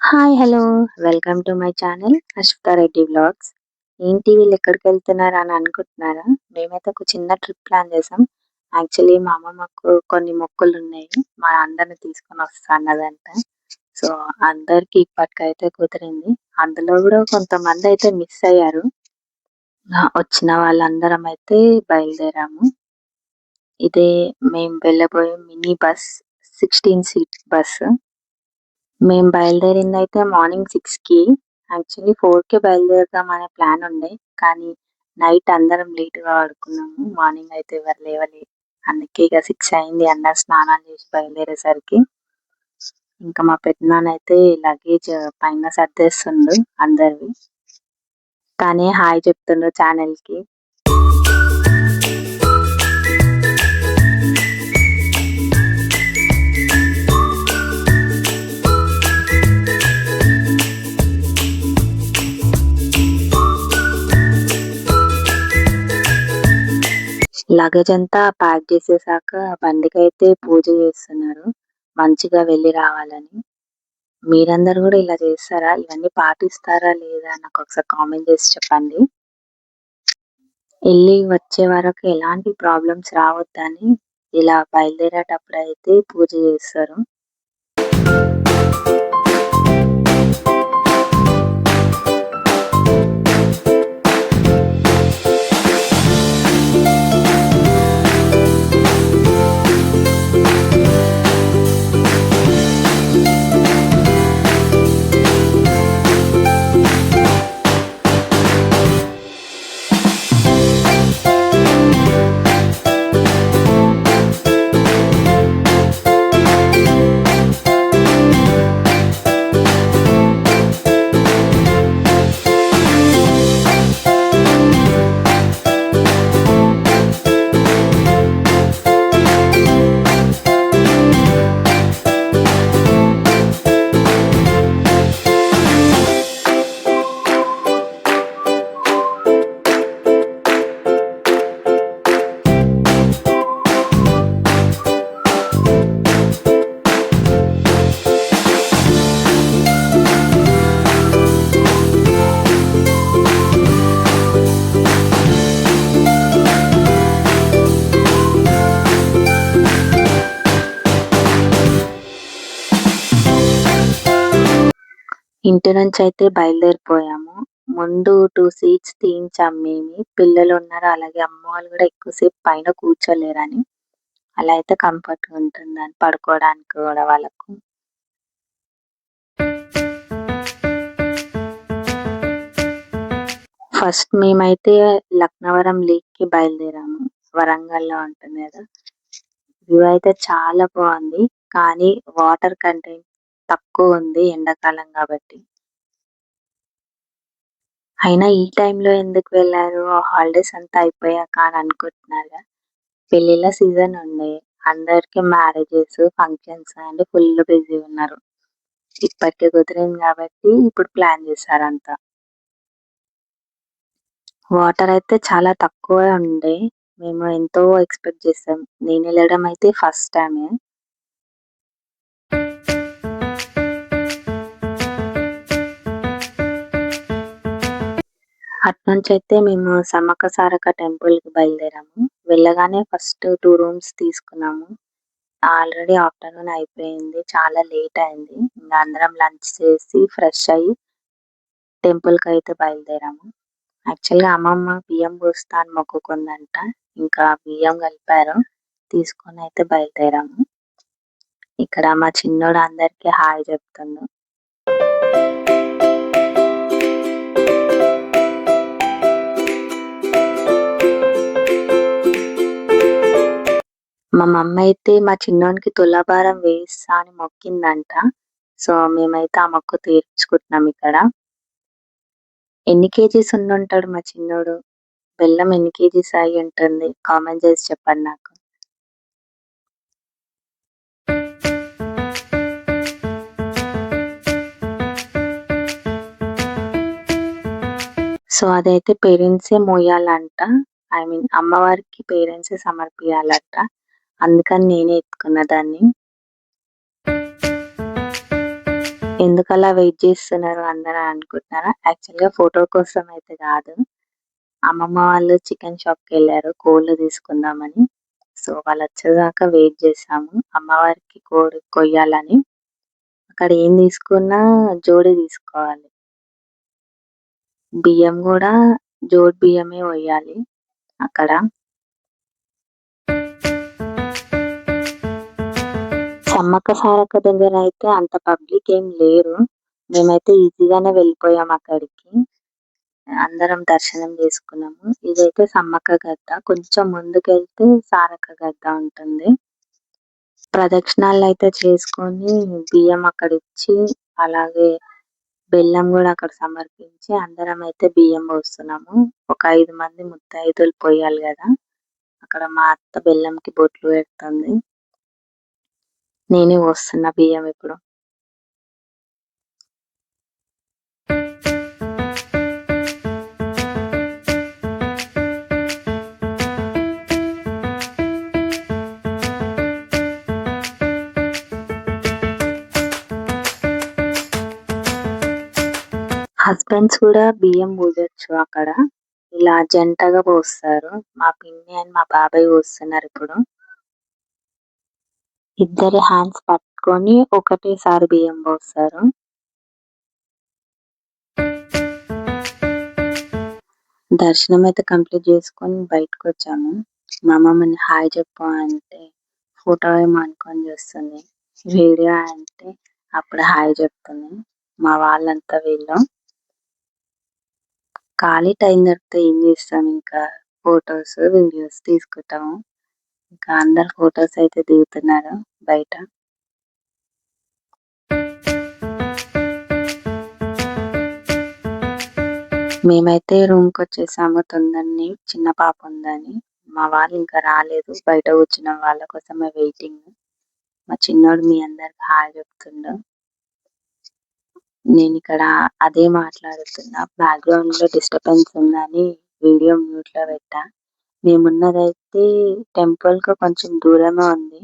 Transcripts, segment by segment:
Hi! Hello! Welcome to my channel 'Ashwita Reddy vlogs'. ఏంటి వీళ్ళెక్కడికెళ్తున్నారా అని అనుకుంటున్నారా? మేమైతే ఒక చిన్న ట్రిప్ ప్లాన్ చేసాం. యాక్చువల్లీ మా అమ్మమ్మకు కొన్ని మొక్కులున్నాయి. మా అందరిని తీసుకొనొస్తా అన్నదంట. సో, అందరికి ఇప్పటికైతే కుదిరింది. అందులో గూడా కొంతమందయితే మిస్ అయ్యారు. వచ్చిన వాళ్ళందరమైతే బయలుదేరాము. ఇదే మేము వెళ్ళబోయే మినీ బస్ 16 సీట్ బస్సు. మేము బయలుదేరిందయితే మార్నింగ్ 6కి. యాక్చువల్లీ 4కి బయలుదేరుదాం అనే ప్లాన్ ఉండే. కానీ నైట్ అందరం లేట్‌గా పడుకున్నాము. మార్నింగ్ అయితే ఎవరు లేవలే. అందుకే ఇక 6 అయింది అందరు స్నానాలు చేసి బయలుదేరేసరికి. ఇంకా మా పెద్దనాన్నయితే లగేజ్ పైన సర్దేస్తుండు అందరివి. తనే హాయ్ చెప్తుండు ఛానల్‌కి. లగేజ్ అంతా ప్యాక్ చేసేసాక బండికైతే పూజ చేస్తున్నారు. మంచిగా వెళ్ళి రావాలని. మీరందరూ గూడా ఇలా చేస్తారా? ఇవన్నీ పాటిస్తారా లేదా? నాకొకసారి కామెంట్ చేసి చెప్పండి. ఎళ్లి వచ్చే వరకు ఎలాంటి ప్రాబ్లమ్స్ రావద్దని ఇలా బయలుదేరేటప్పుడైతే పూజ చేస్తారు. ఇంటి నుంచయితే బయలుదేరిపోయాము. ముందు 2 సీట్స్ తీయించాం మేమే. పిల్లలున్నారు. అలాగే అమ్మ వాళ్ళు గూడా ఎక్కువసేపు పైన కూర్చోలేరని. అలా అయితే కంఫర్ట్‌గా ఉంటుందని పడుకోవడానికి గూడా వాళ్ళకు. ఫస్ట్ మేమైతే లక్నవరం లేక్‌కి బయలుదేరాము. వరంగల్‌లో ఉంటుంది గదా! వ్యూ అయితే చాలా బావుంది. కానీ వాటర్ కంటెంట్ తక్కువుంది ఎండాకాలం గాబట్టి. అయినా ఈ టైంలో ఎందుకు వెళ్లారు? హాలిడేస్ అంతా అయిపోయాక అని అనుకుంటున్నారా? పెళ్ళిళ్ళ సీజన్ ఉండే. అందరికి marriages, functions and full busy ఉన్నారు. ఇప్పటికి కుదిరింది గాబట్టి ఇప్పుడు ప్లాన్ చేశారంతా. వాటర్ అయితే చాలా తక్కువే ఉండే. మేము ఎంతో ఎక్స్‌పెక్ట్ చేసాం. నేనెళ్ళడం అయితే ఫస్ట్ టైమే. అటునుంచయితే మేము సమ్మక్క సారక్క టెంపుల్‌కి బయలుదేరాము. వెళ్ళగానే ఫస్ట్ 2 రూమ్స్ తీసుకున్నాము. ఆల్రెడీ ఆఫ్టర్‌నూన్ అయిపోయింది. చాలా లేట్ అయింది. ఇంగ అందరం లంచ్ చేసి ఫ్రెష్ అయ్యి టెంపుల్‌కయితే బయలుదేరాము. యాక్చువల్‌గా అమ్మమ్మ బియ్యం పోస్తా అని మొక్కుకుందంట. ఇంకా బియ్యం కలిపారు. తీసుకొనయితే బయలుదేరాము. ఇక్కడ మా చిన్నోడు అందరికి హాయ్ చెప్తుండు. మా మమ్మయితే మా చిన్నోనికి తులాభారం వేయిస్తా అని మొక్కిందంట. సో, మేమైతే ఆ మొక్కు తీర్చుకుంటున్నాం ఇక్కడ. ఎన్ని కేజీస్ ఉండుంటాడు మా చిన్నోడు? బెల్లం ఎన్ని కేజీస్ అయ్యుంటుంది? కామెంట్ చేసి చెప్పండి నాకు. సో, అదైతే పేరెంట్సే మోయాలంట. ఐ మీన్ అమ్మవారికి పేరెంట్సే సమర్పియాలంట. అందుకని నేనే ఎత్తుకున్న దాన్ని. ఎందుకలా వెయిట్ చేస్తున్నారు అందరూ అనుకుంటున్నారా? యాక్చువల్‌గా ఫోటో కోసం అయితే కాదు. అమ్మమ్మ వాళ్ళు చికెన్ షాప్‌కెళ్లారు కోళ్ళు తీసుకుందామని. సో, వాళ్ళొచ్చేదాకా వెయిట్ చేశాము. అమ్మవారికి కోడి కొయ్యాలని. అక్కడ ఏం తీసుకున్నా జోడి తీసుకోవాలి. బియ్యం గూడా జోడు బియ్యమే పొయ్యాలి అక్కడ. సమ్మక్క సారక్క దగ్గరయితే అంత పబ్లిక్ ఏం లేరు. మేమైతే ఈజీగానే వెళ్ళిపోయాం అక్కడికి. అందరం దర్శనం చేసుకున్నాము. ఇదైతే సమ్మక్క గద్ద. కొంచెం ముందుకెళ్తే సారక్క గద్ద ఉంటుంది. ప్రదక్షిణాలయితే చేసుకొని బియ్యం అక్కడిచ్చి, అలాగే బెల్లం గూడా అక్కడ సమర్పించి అందరమైతే బియ్యం పోస్తున్నాము. ఒక 5 మంది ముత్తైదులు పొయ్యాలి గదా! అక్కడ మా అత్త బెల్లంకి బొట్లు పెడుతుంది. నేనే పోస్తున్నా బియ్యం ఇప్పుడు. హస్బెండ్స్ కూడా బియ్యం పోయొచ్చు అక్కడ. ఇలా జంటగా పోస్తారు. మా పిన్ని అండ్ మా బాబాయ్ పోస్తున్నారిప్పుడు. ఇద్దరి హ్యాండ్స్ పట్టుకొని ఒకటేసారి బియ్యం పోస్తారు. దర్శనం అయితే కంప్లీట్ చేసుకొని బయటకొచ్చాము. మా అమ్మమ్మని హాయ్ చెప్పు అంటే ఫోటో ఏమో అనుకొని చూస్తుంది. వీడియో అంటే అప్పుడు హాయ్ చెప్తుంది. మా వాళ్ళంతా వీళ్ళు. ఖాళీ టైం దొరికితే ఏం చేస్తాం ఇంకా ఫోటోస్, వీడియోస్ తీసుకుంటాము. ఇంకా అందరు ఫోటోస్ అయితే దిగుతున్నారు బయట. మేమైతే రూమ్‌కొచ్చేసాము తొందరనే. చిన్న పాప ఉందని. మా వాళ్ళు ఇంకా రాలేదు. బయట కూర్చున్న వాళ్ళ కోసమే వెయిటింగ్. మా చిన్నోడు మీ అందరికి హాయ్ చెప్తుండు. నేనిక్కడ అదే మాట్లాడుతున్నా. బ్యాక్‌గ్రౌండ్‌లో డిస్టర్బెన్స్ ఉందని వీడియో మ్యూట్‌లో పెట్టా. మేమున్నదైతే టెంపుల్‌కి కొంచెం దూరమే ఉంది.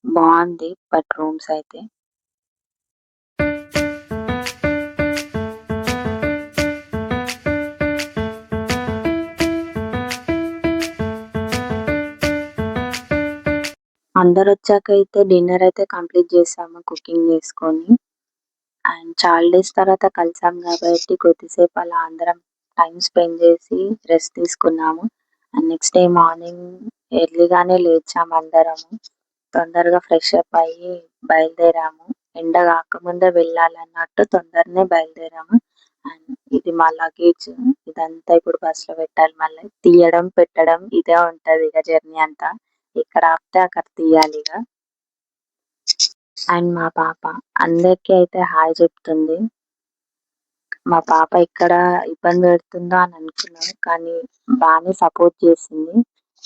బావుంది బట్ రూమ్స్ అయితే. అందరొచ్చాకైతే డిన్నర్ అయితే కంప్లీట్ చేసాము కుకింగ్ చేసుకొని. అండ్ చాలా డేస్ తర్వాత కలిసాం కాబట్టి కొద్దిసేపు అలా అందరం టైమ్ స్పెండ్ చేసి రెస్ట్ తీసుకున్నాము. అండ్ నెక్స్ట్ డే మార్నింగ్ ఎర్లీగానే లేచాము అందరము. తొందరగా ఫ్రెష్ అప్ అయ్యి బయలుదేరాము. ఎండ కాకముందే వెళ్ళాలన్నట్టు తొందరనే బయలుదేరాము. అండ్ ఇది మా లగేజ్. ఇదంతా ఇప్పుడు బస్‌లో పెట్టాలి మళ్ళీ. తీయడం, పెట్టడం ఇదే ఉంటది ఇక జర్నీ అంతా. ఎక్కడ ఆపితే అక్కడ తీయాలిగ. అండ్ మా పాప అందరికీ అయితే హాయ్ చెప్తుంది. మా పాప ఎక్కడ ఇబ్బంది పెడుతుందో అని అనుకున్నాను. కానీ బానే సపోర్ట్ చేసింది.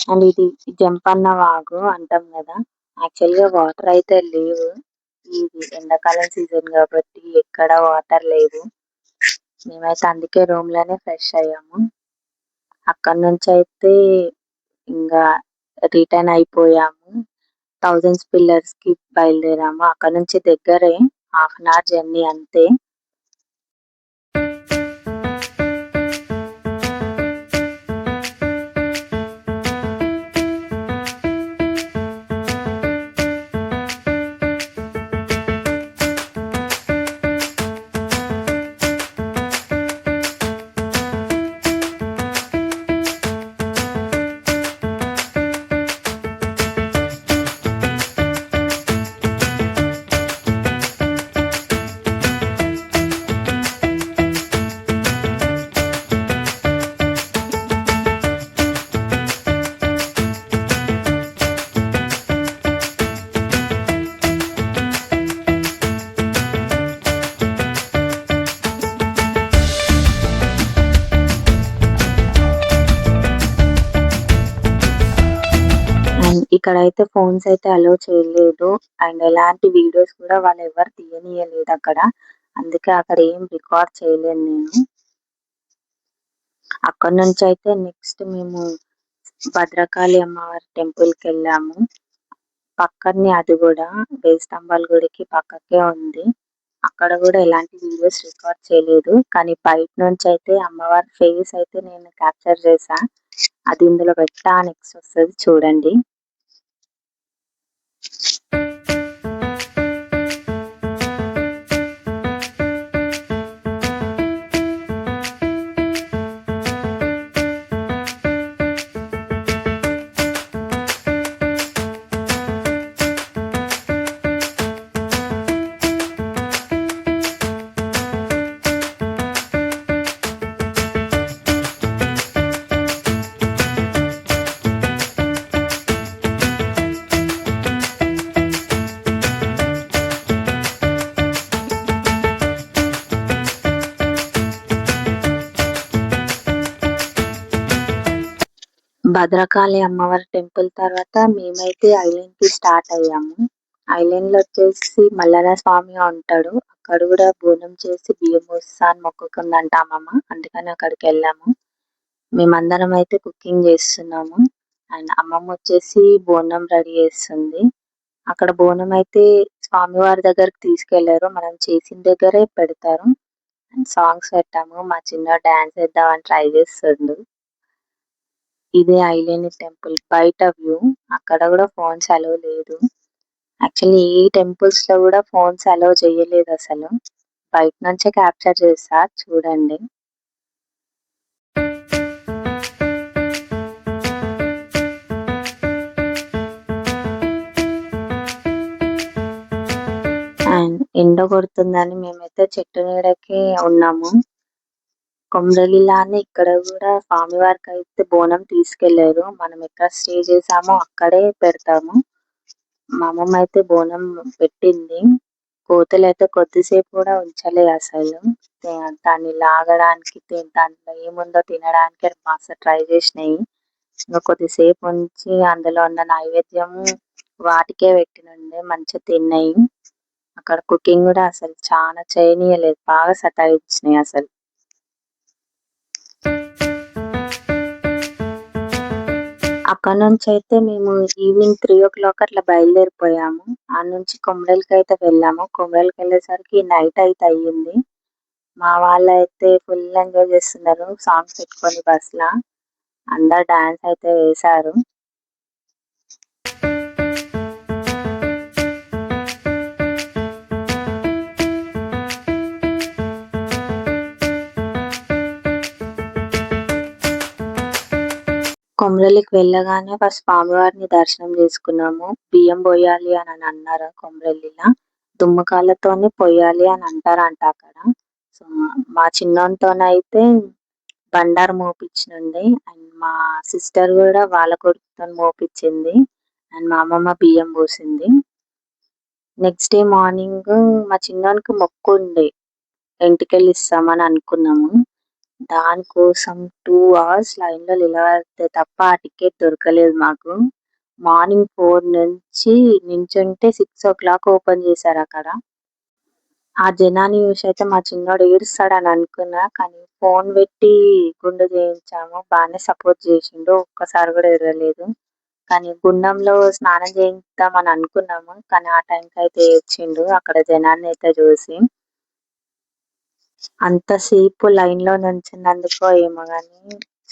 అండ్ ఇది జంపన్న వాగు అంటాం గదా! యాక్చువల్‌గా వాటర్ అయితే లేవు. ఇది ఎండాకాలం సీజన్ కాబట్టి ఎక్కడ వాటర్ లేవు. మేమైతే అందుకే రూమ్‌లోనే ఫ్రెష్ అయ్యాము. అక్కడి నుంచయితే ఇంగా రిటర్న్ అయిపోయాము. 1000 పిల్లర్స్‌కి బయలుదేరాము. అక్కడ నుంచి దగ్గరే హాఫ్ అన్ అవర్ జర్నీ అంతే. అండ్ ఇక్కడైతే ఫోన్స్ అయితే అలో చేయలేదు. అండ్ ఎలాంటి వీడియోస్ కూడా వాళ్ళెవ్వరు తీయనీయలేదు అక్కడ. అందుకే అక్కడ ఏం రికార్డ్ చేయలేను నేను. అక్కడి నుంచయితే నెక్స్ట్ మేము భద్రకాళి అమ్మవారి టెంపుల్‌కెళ్ళాము. పక్కనే అది గూడా. వేయి స్తంభాల గుడికి పక్కకే ఉంది. అక్కడ కూడా ఎలాంటి వీడియోస్ రికార్డ్ చేయలేదు. కానీ బయట నుంచి అయితే అమ్మవారి ఫేస్ అయితే నేను క్యాప్చర్ చేశా. అది ఇందులో పెట్టా నెక్స్ట్ వస్తది చూడండి. భద్రకాళి అమ్మవారి టెంపుల్ తర్వాత మేమైతే ఐలాండ్ కి స్టార్ట్ అయ్యాము. ఐలాండ్ లో వచ్చేసి మల్లన్న స్వామి ఉంటాడు. అక్కడ కూడా బోనం చేసి బియ్యం పోస్తా అని మొక్కుకుందంట అమ్మమ్మ. అందుకని అక్కడికి వెళ్ళాము. మేమందరం అయితే కుకింగ్ చేస్తున్నాము. అండ్ అమ్మమ్మ వచ్చేసి బోనం రెడీ చేస్తుంది. అక్కడ బోనం అయితే స్వామివారి దగ్గరికి తీసుకెళ్లారు. మనం చేసిన దగ్గరే పెడతారు. అండ్ సాంగ్స్ పెట్టాము. మా చిన్న డాన్స్ వేద్దామని ట్రై చేస్తుండు. ఇదే ఐలేని టెంపుల్ బయట వ్యూ. అక్కడ కూడా ఫోన్స్ అలౌ లేదు. యాక్చువల్లీ ఈ టెంపుల్స్ లో కూడా ఫోన్స్ అలౌ చేయలేదు అసలు. బయట నుంచే క్యాప్చర్ చేసా చూడండి. అండ్ ఎండ కొడుతుందని మేమైతే చెట్టు నీడకి ఉన్నాము. కొమరలిలానే ఇక్కడ కూడా స్వామివారికి అయితే బోనం తీసుకెళ్లారు. మనం ఎక్కడ స్టే చేసామో అక్కడే పెడతాము. మా అమ్మమ్మ అయితే బోనం పెట్టింది. కోతలు అయితే కొద్దిసేపు కూడా ఉంచలే అసలు. దాన్ని లాగడానికి దాంట్లో ఏముందో తినడానికి మస్తు ట్రై చేసినాయి. ఇంకా కొద్దిసేపు ఉంచి అందులో ఉన్న నైవేద్యం వాటికే పెట్టినుండే మంచిగా తిన్నాయి. అక్కడ కుకింగ్ కూడా అసలు చాలా చేయనీయలేదు. బాగా సతాయించినాయి అసలు. అక్కడ నుంచి అయితే మేము ఈవినింగ్ 3 o'clock అట్లా బయలుదేరిపోయాము. ఆ నుంచి కొమరలికి అయితే వెళ్ళాము. కొమరలికి వెళ్ళేసరికి నైట్ అయితే అయ్యింది. మా వాళ్ళు అయితే ఫుల్ ఎంజాయ్ చేస్తున్నారు సాంగ్స్ పెట్టుకొని బస్ లా. అందరు డాన్స్ అయితే వేశారు. కొమరలికి వెళ్ళగానే ఫస్ట్ స్వామివారిని దర్శనం చేసుకున్నాము. బియ్యం పోయాలి అని అన్నారు కొమరలిలా. దుమ్మకాలతోనే పోయాలి అని అంటారంట అక్కడ. సో మా చిన్నతోనైతే బండారు మోపించినుండే. అండ్ మా సిస్టర్ కూడా వాళ్ళ కొడుకుతో మోపించింది. అండ్ మా అమ్మమ్మ బియ్యం పోసింది. నెక్స్ట్ డే మార్నింగ్ మా చిన్నోనికి మొక్కు ఉండే ఎంటికలు ఇస్తామని అనుకున్నాము. దానికోసం 2 hours లైన్ లో నిలబడితే తప్ప ఆ టికెట్ దొరకలేదు మాకు. మార్నింగ్ 4 నుంచి నించుంటే 6 o'clock ఓపెన్ చేశారు అక్కడ. ఆ జనాన్ని చూసి అయితే మా చిన్నోడు ఏడుస్తాడని అనుకున్నా. కానీ ఫోన్ పెట్టి గుండు చేయించాము. బాగానే సపోర్ట్ చేసిండు. ఒక్కసారి కూడా ఏడవలేదు. కానీ గుండంలో స్నానం చేయిద్దామని అనుకున్నాము. కానీ ఆ టైంకి అయితే ఏడ్చిండు అక్కడ జనాన్ని అయితే చూసి. అంతసేపు లైన్ లో నుంచున్నందుకో ఏమో గాని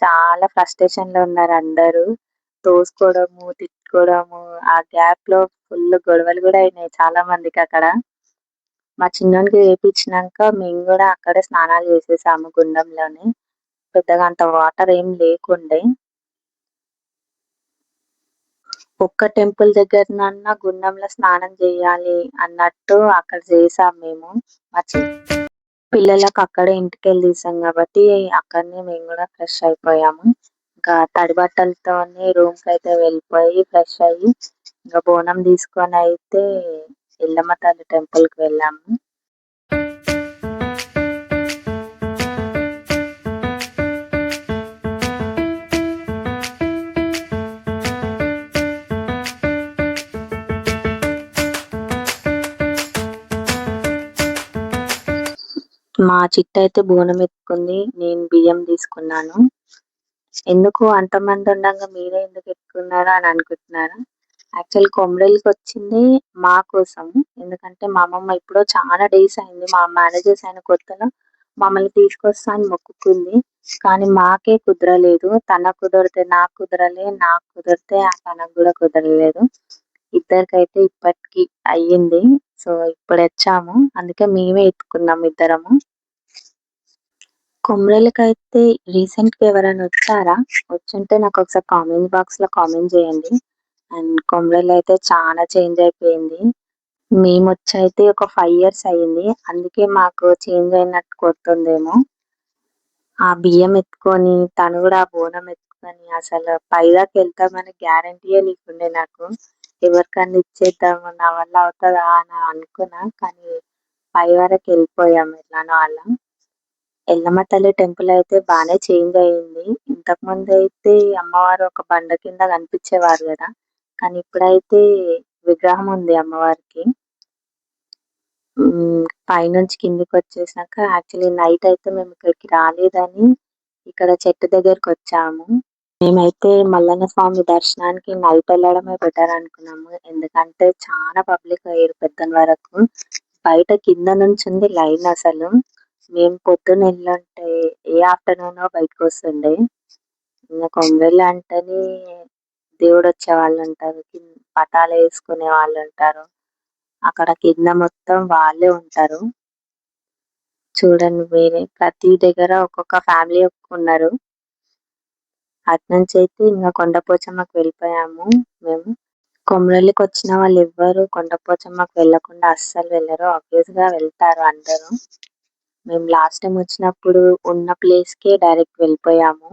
చాలా ఫ్రస్ట్రేషన్ లో ఉన్నారు అందరూ. తోసుకోవడము, తిట్టుకోవడము, ఆ గ్యాప్ లో ఫుల్ గొడవలు కూడా అయినాయి చాలా మందికి అక్కడ. మా చిన్నోనికి వేపించినాక మేము కూడా అక్కడే స్నానాలు చేసేసాము గుండంలోనే. పెద్దగా అంత వాటర్ ఏం లేకుండే. ఒక్క టెంపుల్ దగ్గరనన్నా గుండంలో స్నానం చేయాలి అన్నట్టు అక్కడ చేసాం మేము. మా పిల్లలకు అక్కడే ఇంటికెళ్ళి తీసాం కాబట్టి అక్కడనే మేము కూడా ఫ్రెష్ అయిపోయాము. ఇంకా తడి బట్టలతోని రూమ్ కి అయితే వెళ్ళిపోయి ఫ్రెష్ అయ్యి ఇంకా బోనం తీసుకొని అయితే ఎల్లమ్మ తల్లి టెంపుల్ కి వెళ్ళాము. మా చిట్ట అయితే బోనం ఎత్తుకుంది. నేను బియ్యం తీసుకున్నాను. ఎందుకు అంతమంది ఉండగా మీరే ఎందుకు ఎత్తుకున్నారా అని అనుకుంటున్నారా? యాక్చువల్ కొమరవెల్లికొచ్చింది మా కోసం. ఎందుకంటే మా అమ్మమ్మ ఎప్పుడో చాలా డేస్ అయింది. మా మ్యారేజెస్ అయిన కొత్తలో మమ్మల్ని తీసుకొస్తా అని మొక్కుకుంది. కానీ మాకే కుదరలేదు. తనకు కుదిరితే నాకు కుదరలే. నాకు కుదిరితే తనకు గూడా కుదరలేదు. ఇద్దరికైతే ఇప్పటికి అయ్యింది. సో, ఇప్పుడొచ్చాము. అందుకే మేమే ఎత్తుకున్నాం ఇద్దరము. కొమరవెల్లికైతే రీసెంట్‌గా ఎవరైనా వచ్చారా? వచ్చుంటే నాకొకసారి కామెంట్ బాక్స్‌లో కామెంట్ జేయండి. అండ్ కొమరవెల్లి అయితే చాలా చేంజ్ అయిపోయింది. మేమొచ్చయితే ఒక 5 ఇయర్స్ అయింది. అందుకే మాకు చేంజ్ అయినట్టు కొడుతుందేమో. ఆ బియ్యం ఎత్తుకొని తను గూడా ఆ బోనం ఎత్తుకొని అసలు పైదాకా వెళ్తామని గ్యారంటీయే లేకుండే నాకు. ఎవరికన్నా ఇచ్చేద్దాము నా వల్ల అవుతదా అని అనుకున్నా. కానీ పై వరకు వెళ్ళిపోయాము ఎట్లానో అలా. ఎల్లమ్మ తల్లి టెంపుల్ అయితే బానే చేంజ్ అయింది. ఇంతకుముందయితే అమ్మవారు ఒక బండ కింద కనిపించేవారు గదా! కానీ ఇప్పుడైతే విగ్రహం ఉంది అమ్మవారికి. పైనుంచి కిందకొచ్చేసాక యాక్చువల్లీ నైట్ అయితే మేము ఇక్కడికి రాలేదని ఇక్కడ చెట్టు దగ్గరకొచ్చాము. మేమైతే మల్లన్న స్వామి దర్శనానికి నైట్ వెళ్ళడమే బెటర్ అనుకున్నాము. ఎందుకంటే చాలా పబ్లిక్ అయ్యారు పొద్దున వరకు. బయట కింద నుంచుంది లైన్ అసలు. మేము పొద్దున ఎళ్ళుంటే ఏ ఆఫ్టర్‌నూనో బయటకొస్తుండే. ఇంగ కొమరవెల్లి అంటేనే దేవుడొచ్చే వాళ్ళుంటారు. పటాలేసుకునే వాళ్ళుంటారు. అక్కడ కింద మొత్తం వాళ్ళే ఉంటారు. చూడండి మీరే ప్రతి దగ్గర ఒక్కొక్క ఫ్యామిలీ ఉన్నారు. అటునుంచైతే ఇంగ కొండపోచమ్మకి వెళ్ళిపోయాము మేము. కొమరవెల్లికొచ్చిన వాళ్ళెవ్వరు కొండపోచమ్మకి వెళ్ళకుండా అస్సలు వెళ్ళరు. ఆబ్వియస్‌గా వెళ్తారు అందరూ. మేము లాస్ట్ టైమ్ వచ్చినప్పుడు ఉన్న ప్లేస్‌కే డైరెక్ట్ వెళ్ళిపోయాము.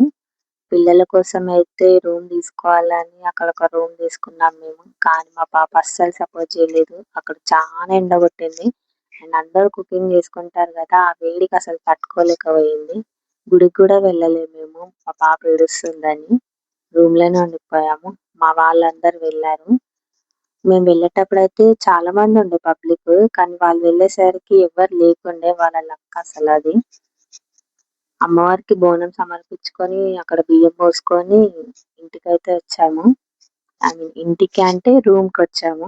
పిల్లల కోసం అయితే రూమ్ తీసుకోవాలని అక్కడ ఒక రూమ్ తీసుకున్నాం మేము. కానీ మా పాప అస్సలు సపోర్ట్ చేయలేదు. అక్కడ చాలా ఎండ కొట్టింది. అండ్ అందరూ కుకింగ్ చేసుకుంటారు కదా! ఆ వేడికి అసలు తట్టుకోలేకపోయింది. గుడికి కూడా వెళ్ళలేదు మేము. మా పాప ఏడుస్తుందని. రూమ్‌లోనే ఉండిపోయాము. మా వాళ్ళందరూ వెళ్లారు. మేము వెళ్ళేటప్పుడైతే చాలా మంది ఉండే పబ్లిక్. కానీ వాళ్ళు వెళ్ళేసరికి ఎవ్వరు లేకుండే. వాళ్ళ లక్ అసలది. అమ్మవారికి బోనం సమర్పించుకొని అక్కడ బియ్యం పోసుకొని ఇంటికైతే వచ్చాము. ఐ మీన్ ఇంటికి అంటే రూమ్‌కొచ్చాము.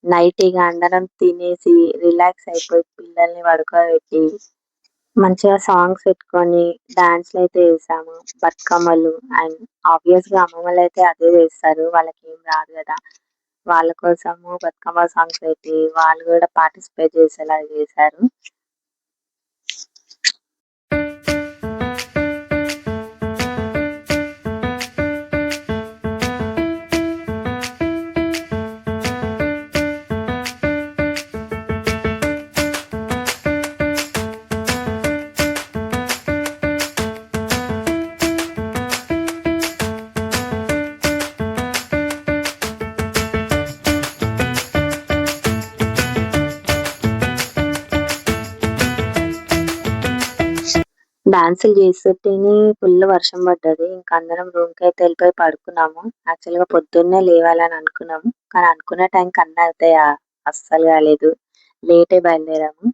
నైట్ ఇగ అందరం తినేసి రిలాక్స్ అయిపోయి పిల్లల్ని పడుకోబెట్టి మంచిగా సాంగ్స్ పెట్టుకొని డాన్స్‌లయితే చేసాము. బతుకమ్మలు అండ్ ఆబ్వియస్‌గా అమ్మమ్మలైతే అదే చేస్తారు. వాళ్ళకేం రాదు గదా! వాళ్ళ కోసము బతుకమ్మ సాంగ్స్ పెట్టి వాళ్ళు గూడా పార్టిసిపేట్ చేసేలాగా చేశారు. డాన్సులు చేస్తుంటేనే ఫుల్ వర్షం పడ్డది. ఇంక అందరం రూమ్‌కైతే వెళ్ళిపోయి పడుకున్నాము. యాక్చువల్‌గా పొద్దున్నే లేవాలని అనుకున్నాము. కానీ అనుకున్న టైంకి అన్నీ అవుతాయా? అస్సలు కాలేదు. లేటే బయలుదేరాము.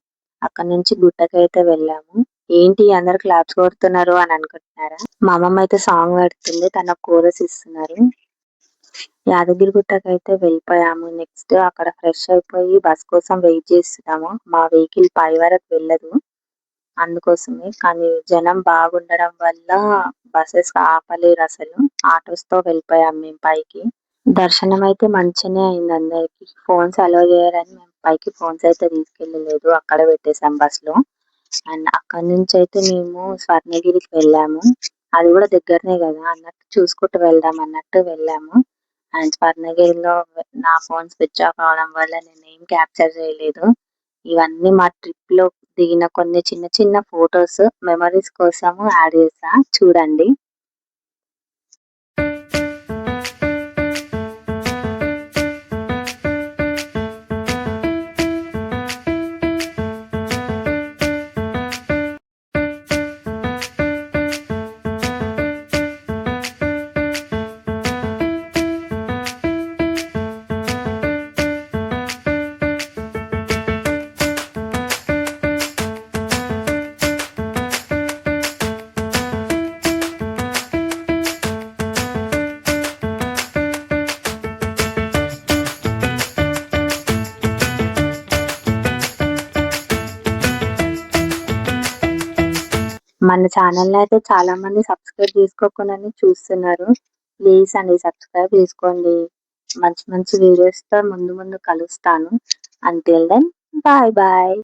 అక్కడి నుంచి గుట్టకైతే వెళ్ళాము. ఏంటి అందరూ క్లాప్స్ కొడుతున్నారు అని అనుకుంటున్నారా? మా అమ్మమ్మ అయితే సాంగ్ పాడుతుంది. తను కోరస్ ఇస్తున్నారు. యాదగిరి గుట్టకైతే వెళ్ళిపోయాము. నెక్స్ట్ అక్కడ ఫ్రెష్ అయిపోయి బస్ కోసం వెయిట్ చేస్తున్నాము. మా వెహికల్ పై వరకు వెళ్ళదు. అందుకోసమే. కానీ జనం బాగుండడం వల్ల బసెస్ ఆపలేరసలు. ఆటోస్‌తో వెళ్ళిపోయాం మేము పైకి. దర్శనం అయితే మంచిగానే అయింది అందరికి. ఫోన్స్ అలో చేయరని మేము పైకి ఫోన్స్ అయితే తీసుకెళ్ళలేదు. అక్కడే పెట్టేసాం బస్‌లో. అండ్ అక్కడి నుంచయితే మేము స్వర్ణగిరికి వెళ్ళాము. అది కూడా దగ్గరనే కదా అన్నట్టు చూసుకుంటూ వెళ్దాం అన్నట్టు వెళ్ళాము. అండ్ స్వర్ణగిరిలో నా ఫోన్ స్విచ్ ఆఫ్ అవ్వడం వల్ల నేనేం క్యాప్చర్ చేయలేదు. ఇవన్నీ మా ట్రిప్‌లో దిగిన కొన్ని చిన్న చిన్న ఫోటోస్ మెమోరీస్ కోసము యాడ్ చేశా చూడండి. మన ఛానల్‌ని అయితే చాలామంది సబ్స్క్రైబ్ చేసుకోకుండానే చూస్తున్నారు. ప్లీజ్ అండి సబ్స్క్రైబ్ చేసుకోండి. మంచి మంచి వీడియోస్‌తో ముందు ముందు కలుస్తాను. Until then bye bye.